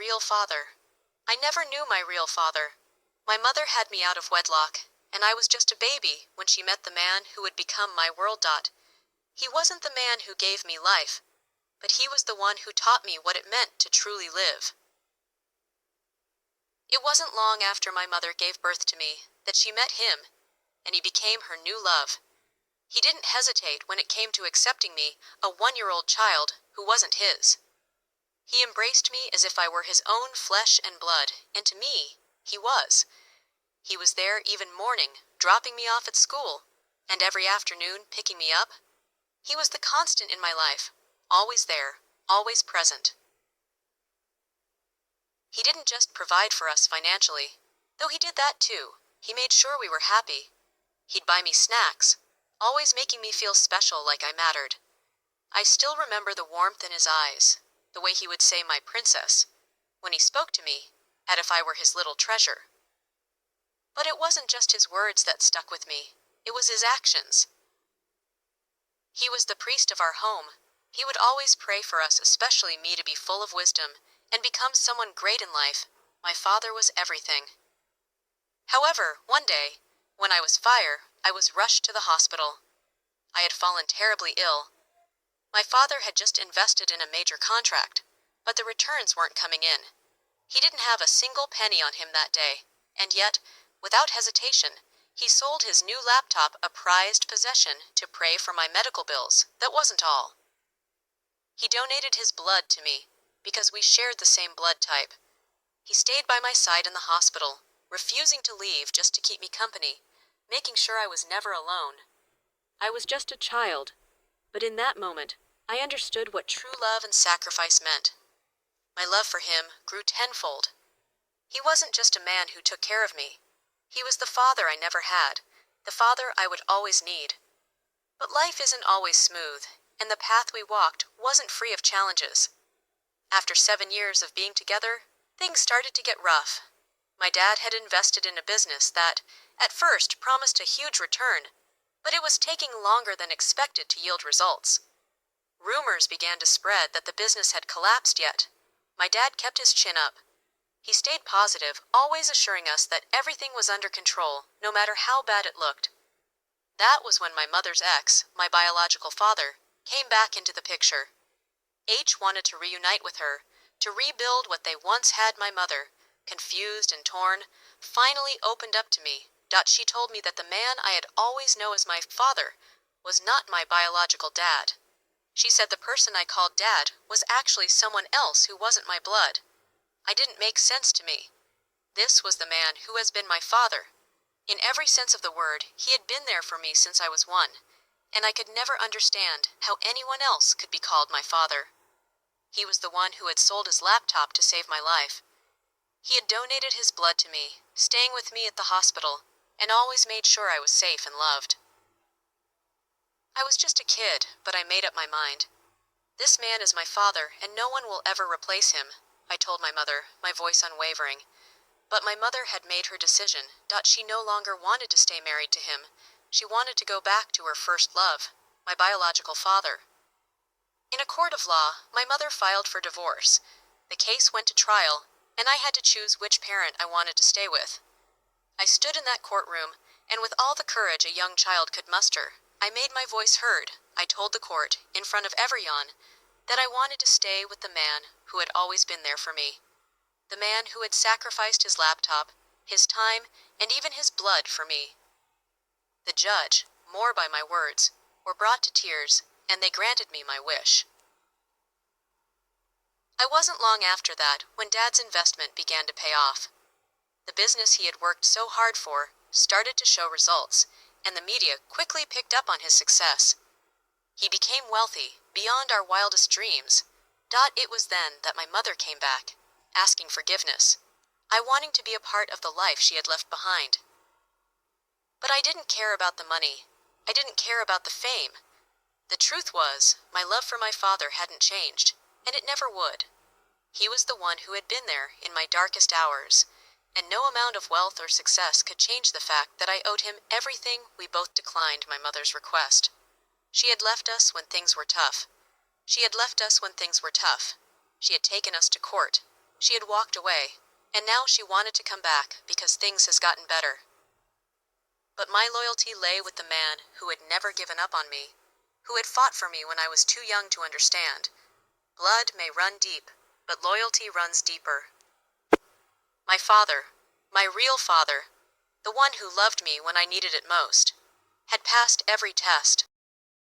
real father. I never knew my real father. My mother had me out of wedlock, and I was just a baby when she met the man who would become my world. He wasn't the man who gave me life, but he was the one who taught me what it meant to truly live. It wasn't long after my mother gave birth to me that she met him, and he became her new love. He didn't hesitate when it came to accepting me, a 1-year-old child who wasn't his. He embraced me as if I were his own flesh and blood, and to me, he was. He was there even morning, dropping me off at school, and every afternoon picking me up. He was the constant in my life, always there, always present. He didn't just provide for us financially, though he did that too. He made sure we were happy. He'd buy me snacks, always making me feel special like I mattered. I still remember the warmth in his eyes, the way he would say "my princess" when he spoke to me, as if I were his little treasure. But it wasn't just his words that stuck with me, it was his actions. He was the priest of our home. He would always pray for us, especially me, to be full of wisdom and become someone great in life. My father was everything. However, one day, when I was 5, I was rushed to the hospital. I had fallen terribly ill. My father had just invested in a major contract, but the returns weren't coming in. He didn't have a single penny on him that day, and yet, without hesitation, he sold his new laptop, a prized possession, to pay for my medical bills. That wasn't all. He donated his blood to me, because we shared the same blood type. He stayed by my side in the hospital, refusing to leave just to keep me company, making sure I was never alone. I was just a child, but in that moment, I understood what true love and sacrifice meant. My love for him grew tenfold. He wasn't just a man who took care of me. He was the father I never had, the father I would always need. But life isn't always smooth, and the path we walked wasn't free of challenges. After 7 years of being together, things started to get rough. My dad had invested in a business that, at first, promised a huge return, but it was taking longer than expected to yield results. Rumors began to spread that the business had collapsed, yet my dad kept his chin up. He stayed positive, always assuring us that everything was under control, no matter how bad it looked. That was when my mother's ex, my biological father, came back into the picture. H wanted to reunite with her, to rebuild what they once had. My mother, confused and torn, finally opened up to me. She told me that the man I had always known as my father was not my biological dad. She said the person I called dad was actually someone else who wasn't my blood. It didn't make sense to me. This was the man who has been my father. In every sense of the word, he had been there for me since I was 1, and I could never understand how anyone else could be called my father. He was the one who had sold his laptop to save my life. He had donated his blood to me, staying with me at the hospital, and always made sure I was safe and loved. I was just a kid, but I made up my mind. This man is my father, and no one will ever replace him, I told my mother, my voice unwavering. But my mother had made her decision. She no longer wanted to stay married to him. She wanted to go back to her first love, my biological father. In a court of law, my mother filed for divorce. The case went to trial, and I had to choose which parent I wanted to stay with. I stood in that courtroom, and with all the courage a young child could muster, I made my voice heard. I told the court, in front of everyone, that I wanted to stay with the man who had always been there for me. The man who had sacrificed his laptop, his time, and even his blood for me. The judge, more by my words, were brought to tears, and they granted me my wish. I wasn't long after that when Dad's investment began to pay off. The business he had worked so hard for started to show results, and the media quickly picked up on his success. He became wealthy, beyond our wildest dreams. It was then that my mother came back, asking forgiveness, I wanting to be a part of the life she had left behind. But I didn't care about the money. I didn't care about the fame. The truth was, my love for my father hadn't changed, and it never would. He was the one who had been there in my darkest hours, and no amount of wealth or success could change the fact that I owed him everything. We both declined my mother's request. She had left us when things were tough. She had taken us to court. She had walked away, and now she wanted to come back because things has gotten better. But my loyalty lay with the man who had never given up on me, who had fought for me when I was too young to understand. Blood may run deep, but loyalty runs deeper. My father, my real father, the one who loved me when I needed it most, had passed every test.